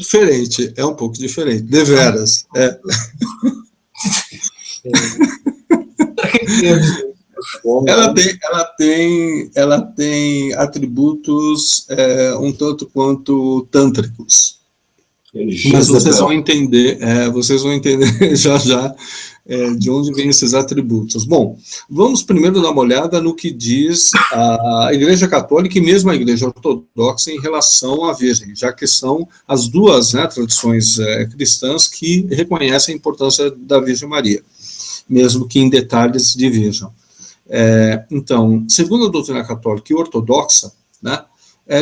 diferente, deveras. É. Ela tem atributos um tanto quanto tântricos. Mas vocês vão entender já já de onde vêm esses atributos. Bom, vamos primeiro dar uma olhada no que diz a Igreja Católica e mesmo a Igreja Ortodoxa em relação à Virgem, já que são as duas tradições cristãs que reconhecem a importância da Virgem Maria, mesmo que em detalhes divirjam. Então, segundo a doutrina católica e ortodoxa,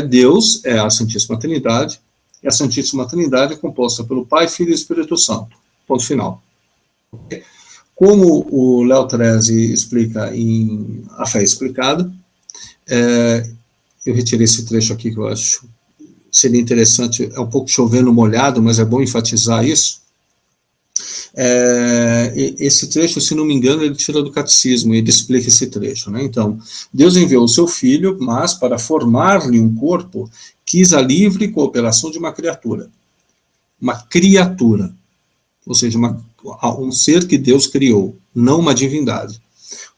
Deus é a Santíssima Trindade, e a Santíssima Trindade é composta pelo Pai, Filho e Espírito Santo. Ponto final. Como o Léo Trezzi explica em A Fé Explicada, eu retirei esse trecho aqui que eu acho seria interessante, é um pouco chovendo molhado, mas é bom enfatizar isso. Esse trecho, se não me engano, ele tira do catecismo, ele explica esse trecho, Então, Deus enviou o seu Filho, mas para formar-lhe um corpo, quis a livre cooperação de uma criatura, ou seja, um ser que Deus criou, não uma divindade.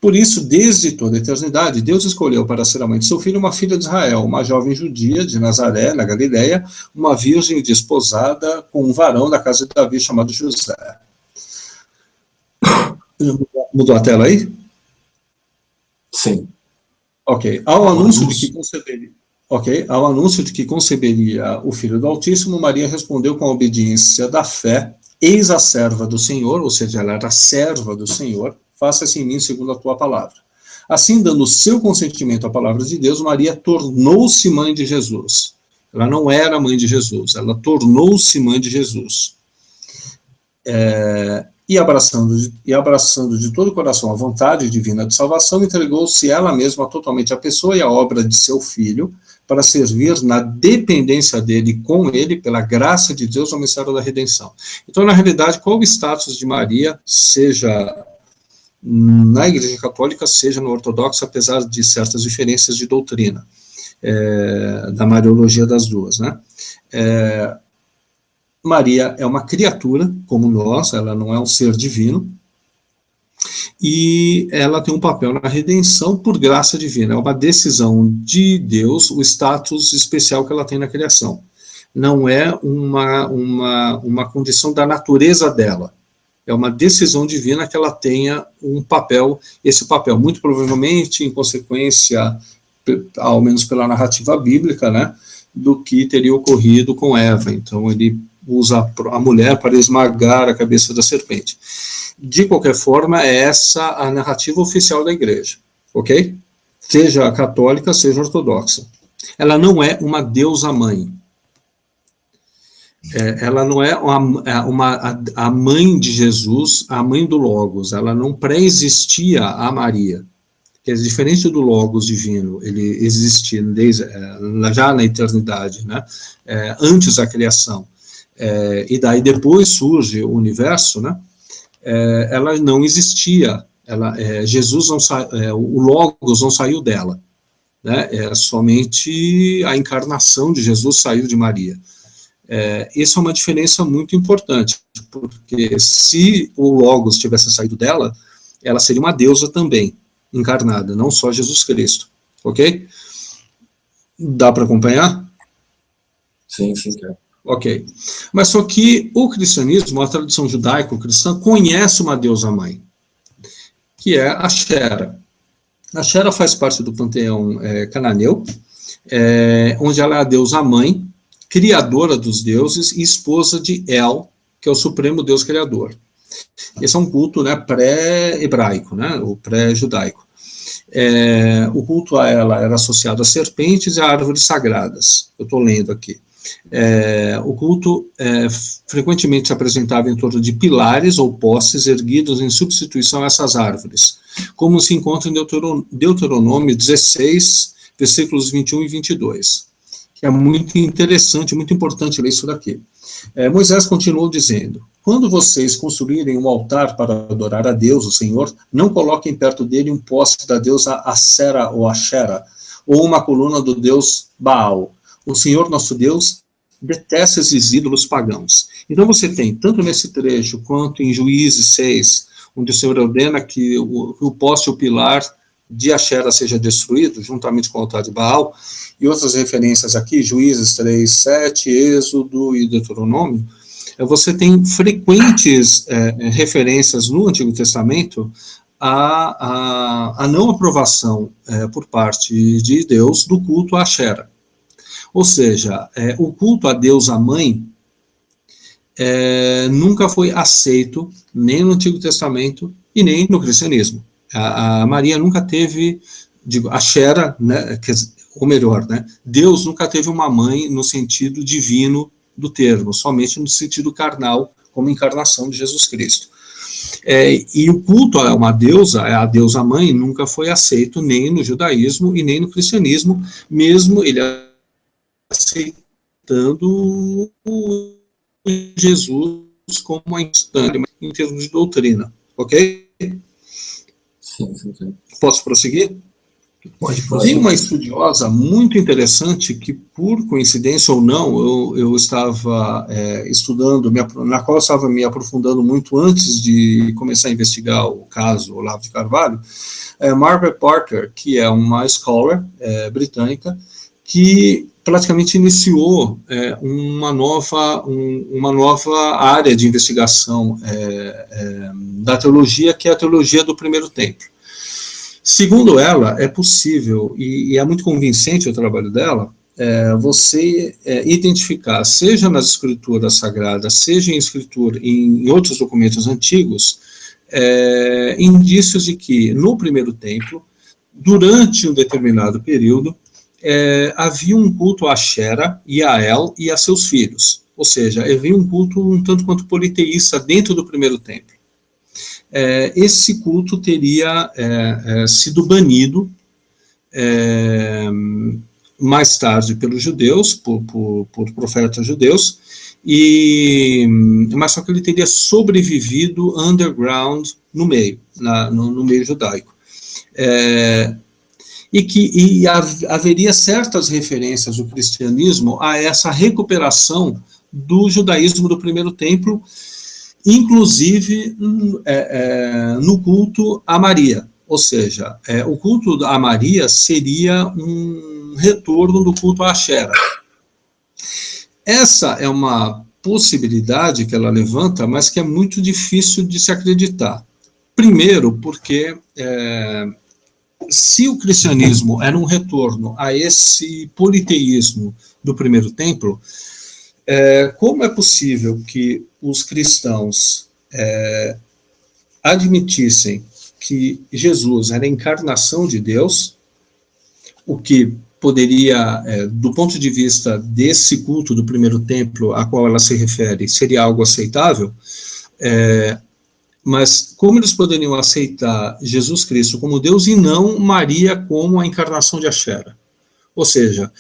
Por isso, desde toda a eternidade, Deus escolheu para ser a mãe de seu filho uma filha de Israel, uma jovem judia de Nazaré, na Galileia, uma virgem desposada com um varão da casa de Davi chamado José. Mudou a tela aí? Sim. Ok. Ao anúncio de que conceberia o Filho do Altíssimo, Maria respondeu com a obediência da fé: eis a serva do Senhor, ou seja, ela era serva do Senhor, faça-se em mim segundo a tua palavra. Assim, dando seu consentimento à palavra de Deus, Maria tornou-se mãe de Jesus. Ela não era mãe de Jesus, ela tornou-se mãe de Jesus. E abraçando de todo o coração a vontade divina de salvação, entregou-se ela mesma totalmente à pessoa e à obra de seu Filho, para servir na dependência dele, com ele, pela graça de Deus, ao mistério da redenção. Então, na realidade, qual o status de Maria, seja na Igreja Católica, seja no Ortodoxo, apesar de certas diferenças de doutrina, da Mariologia das duas, Maria é uma criatura, como nós, ela não é um ser divino, e ela tem um papel na redenção por graça divina, é uma decisão de Deus, o status especial que ela tem na criação. Não é uma condição da natureza dela, é uma decisão divina que ela tenha um papel, esse papel, muito provavelmente em consequência, ao menos pela narrativa bíblica, do que teria ocorrido com Eva. Então ele usa a mulher para esmagar a cabeça da serpente. De qualquer forma, é essa a narrativa oficial da igreja, ok? Seja católica, seja ortodoxa. Ela não é uma deusa-mãe. Ela não é a mãe de Jesus, a mãe do Logos. Ela não pré-existia a Maria. Que é diferente do Logos divino, ele existia já na eternidade, antes da criação. E daí depois surge o universo, ela não existia, Jesus não o Logos não saiu dela, somente a encarnação de Jesus saiu de Maria. Essa é uma diferença muito importante, porque se o Logos tivesse saído dela, ela seria uma deusa também, encarnada, não só Jesus Cristo, ok? Dá para acompanhar? Sim, claro. Ok. Mas só que o cristianismo, a tradição judaico-cristã, conhece uma deusa-mãe, que é a Xera. A Xera faz parte do panteão cananeu, onde ela é a deusa-mãe, criadora dos deuses e esposa de El, que é o supremo Deus criador. Esse é um culto pré-hebraico, ou pré-judaico. O culto a ela era associado a serpentes e a árvores sagradas. Eu estou lendo aqui. O culto frequentemente se apresentava em torno de pilares ou postes erguidos em substituição a essas árvores, como se encontra em Deuteronômio 16, versículos 21 e 22, que é muito interessante, muito importante ler isso daqui. Moisés continuou dizendo: quando vocês construírem um altar para adorar a Deus, o Senhor, não coloquem perto dele um poste da deusa Acera ou Axera, ou uma coluna do deus Baal. O Senhor nosso Deus detesta esses ídolos pagãos. Então você tem, tanto nesse trecho, quanto em Juízes 6, onde o Senhor ordena que o poste e o pilar de Axera seja destruído, juntamente com o altar de Baal, e outras referências aqui, Juízes 3, 7, Êxodo e Deuteronômio, você tem frequentes referências no Antigo Testamento a não aprovação por parte de Deus do culto a Axera. Ou seja, o culto a Deus, a mãe, nunca foi aceito, nem no Antigo Testamento e nem no cristianismo. A Maria nunca teve, Axera, né, ou melhor, né, Deus nunca teve uma mãe no sentido divino do termo, somente no sentido carnal, como encarnação de Jesus Cristo. E o culto a uma deusa, a deusa mãe, nunca foi aceito nem no judaísmo e nem no cristianismo, mesmo ele aceitando Jesus como a instância em termos de doutrina, ok? Sim. Posso prosseguir? Pode Tem prosseguir. uma estudiosa muito interessante que, por coincidência ou não, eu estava estudando, na qual eu estava me aprofundando muito antes de começar a investigar o caso Olavo de Carvalho, Margaret Parker, que é uma scholar britânica, que praticamente iniciou uma nova área de investigação da teologia, que é a teologia do primeiro templo. Segundo ela, é possível, e é muito convincente o trabalho dela, você identificar, seja nas escrituras sagradas, seja em outros documentos antigos, indícios de que, no primeiro templo, durante um determinado período, havia um culto a Axera e a El e a seus filhos. Ou seja, havia um culto um tanto quanto politeísta dentro do primeiro templo. Esse culto teria sido banido mais tarde pelos judeus, por profetas judeus, mas só que ele teria sobrevivido underground no meio judaico. E haveria certas referências do cristianismo a essa recuperação do judaísmo do primeiro templo, inclusive no culto a Maria. Ou seja, o culto a Maria seria um retorno do culto a Axera. Essa é uma possibilidade que ela levanta, mas que é muito difícil de se acreditar. Primeiro, porque se o cristianismo era um retorno a esse politeísmo do primeiro templo, como é possível que os cristãos admitissem que Jesus era a encarnação de Deus, o que poderia, do ponto de vista desse culto do primeiro templo a qual ela se refere, seria algo aceitável, mas como eles poderiam aceitar Jesus Cristo como Deus e não Maria como a encarnação de Axera? Ou seja,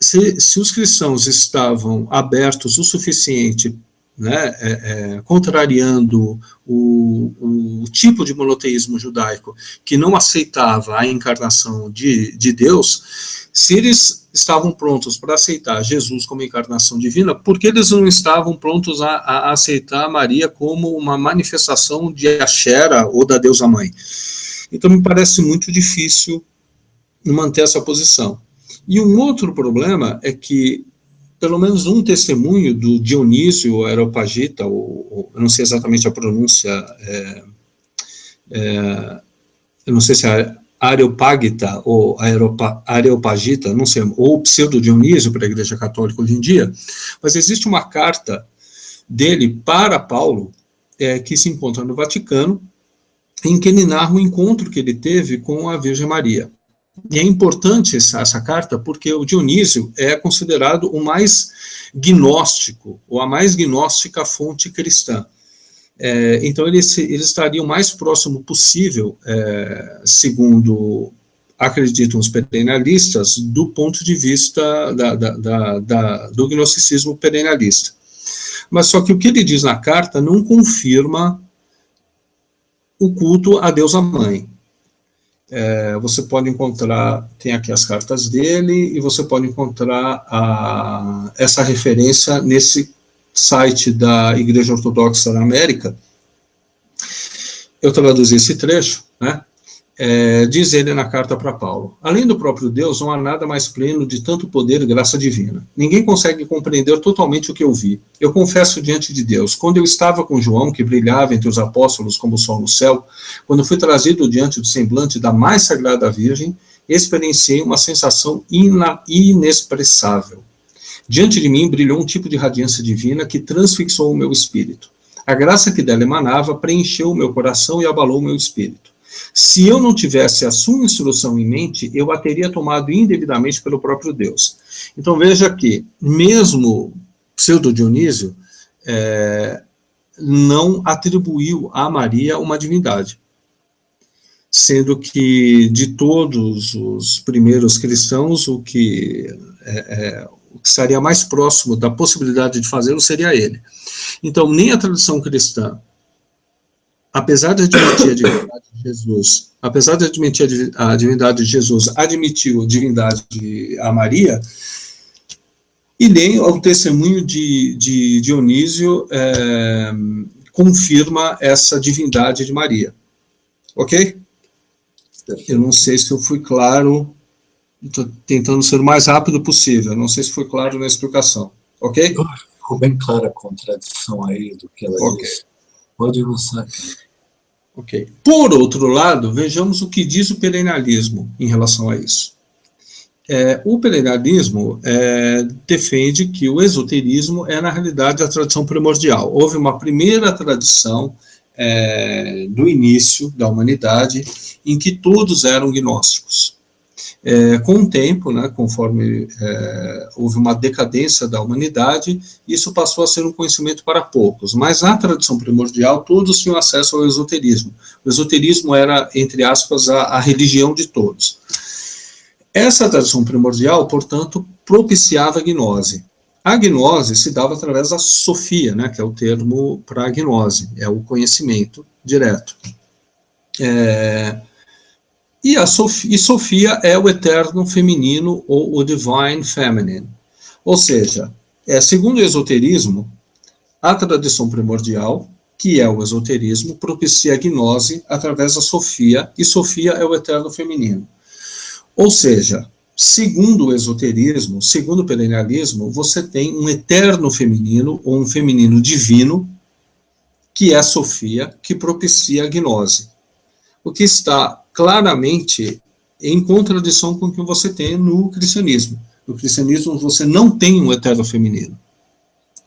se os cristãos estavam abertos o suficiente, né, contrariando o tipo de monoteísmo judaico que não aceitava a encarnação de Deus, se eles estavam prontos para aceitar Jesus como encarnação divina, por que eles não estavam prontos a aceitar Maria como uma manifestação de Axera ou da deusa mãe? Então me parece muito difícil manter essa posição. E um outro problema é que, pelo menos um testemunho do Dionísio Areopagita, eu não sei exatamente a pronúncia, eu não sei se é Areopagita ou Areopagita, não sei, ou pseudo-Dionísio para a Igreja Católica hoje em dia, mas existe uma carta dele para Paulo, que se encontra no Vaticano, em que ele narra o encontro que ele teve com a Virgem Maria. E é importante essa carta porque o Dionísio é considerado o mais gnóstico, ou a mais gnóstica fonte cristã. Então ele estaria o mais próximo possível, segundo acreditam os perennialistas, do ponto de vista do gnosticismo perennialista. Mas só que o que ele diz na carta não confirma o culto à deusa mãe. você pode encontrar, tem aqui as cartas dele, e você pode encontrar essa referência nesse site da Igreja Ortodoxa da América. Eu traduzi esse trecho, né? Diz ele na carta para Paulo: além do próprio Deus, não há nada mais pleno de tanto poder e graça divina. Ninguém consegue compreender totalmente o que eu vi. Eu confesso diante de Deus, quando eu estava com João, que brilhava entre os apóstolos como o sol no céu, quando fui trazido diante do semblante da mais sagrada Virgem, experienciei uma sensação inexpressável. Diante de mim brilhou um tipo de radiância divina que transfixou o meu espírito. A graça que dela emanava preencheu o meu coração e abalou o meu espírito. Se eu não tivesse a sua instrução em mente, eu a teria tomado indevidamente pelo próprio Deus. Então veja que, mesmo Pseudo Dionísio não atribuiu a Maria uma divindade, sendo que de todos os primeiros cristãos, o que estaria mais próximo da possibilidade de fazê-lo seria ele. Então, nem a tradição cristã, apesar de admitir a divindade de Jesus, admitiu a divindade a Maria, e nem o testemunho de Dionísio confirma essa divindade de Maria. Ok? Eu não sei se eu fui claro, estou tentando ser o mais rápido possível, não sei se foi claro na explicação. Ok? Ficou bem clara a contradição aí do que ela disse. Pode avançar. Ok. Por outro lado, vejamos o que diz o perennialismo em relação a isso. O perennialismo defende que o esoterismo é, na realidade, a tradição primordial. Houve uma primeira tradição do início da humanidade em que todos eram gnósticos. Com o tempo, né, conforme houve uma decadência da humanidade, isso passou a ser um conhecimento para poucos, mas na tradição primordial todos tinham acesso ao esoterismo. O esoterismo era, entre aspas, a religião de todos. Essa tradição primordial, portanto, propiciava a gnose. A gnose se dava através da sofia, né, que é o termo para a gnose, é o conhecimento direto. E Sofia é o eterno feminino, ou o divine feminine. Ou seja, segundo o esoterismo, a tradição primordial, que é o esoterismo, propicia a gnose através da Sofia, e Sofia é o eterno feminino. Ou seja, segundo o esoterismo, segundo o perennialismo, você tem um eterno feminino, ou um feminino divino, que é a Sofia, que propicia a gnose. O que está claramente em contradição com o que você tem no cristianismo. No cristianismo você não tem um eterno feminino.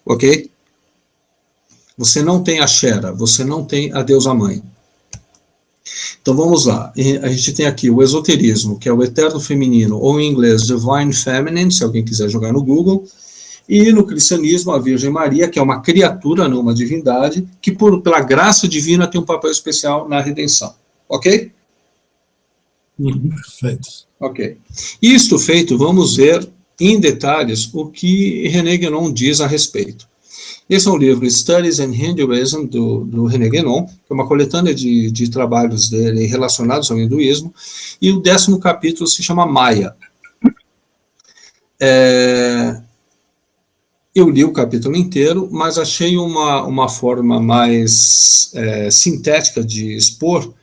Ok? Você não tem a Xera, você não tem a deusa mãe. Então vamos lá, a gente tem aqui o esoterismo, que é o eterno feminino, ou em inglês Divine Feminine, se alguém quiser jogar no Google, e no cristianismo a Virgem Maria, que é uma criatura, não uma divindade, que pela graça divina tem um papel especial na redenção. Ok? Perfeito. Ok. Isto feito, vamos ver em detalhes o que René Guénon diz a respeito. Esse é um livro, Studies in Hinduism, do René Guénon, que é uma coletânea de trabalhos dele relacionados ao hinduísmo, e o 10º capítulo se chama Maya. Eu li o capítulo inteiro, mas achei uma forma mais sintética de expor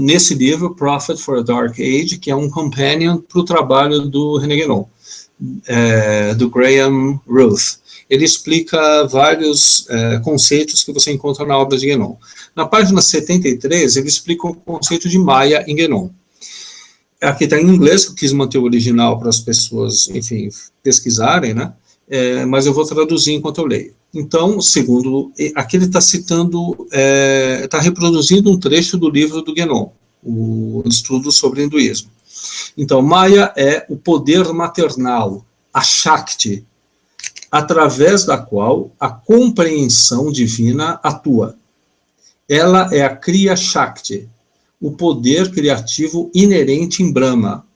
nesse livro, Prophet for a Dark Age, que é um companion para o trabalho do René Guénon, do Graham Ruth. Ele explica vários conceitos que você encontra na obra de Guénon. Na página 73, ele explica o conceito de Maya em Guénon. Aqui está em inglês, que eu quis manter o original para as pessoas, enfim, pesquisarem, né? Mas eu vou traduzir enquanto eu leio. Então, segundo, aqui ele está citando, está reproduzindo um trecho do livro do Guénon, o estudo sobre hinduísmo. Então, Maya é o poder maternal, a Shakti, através da qual a compreensão divina atua. Ela é a Kriya Shakti, o poder criativo inerente em Brahma,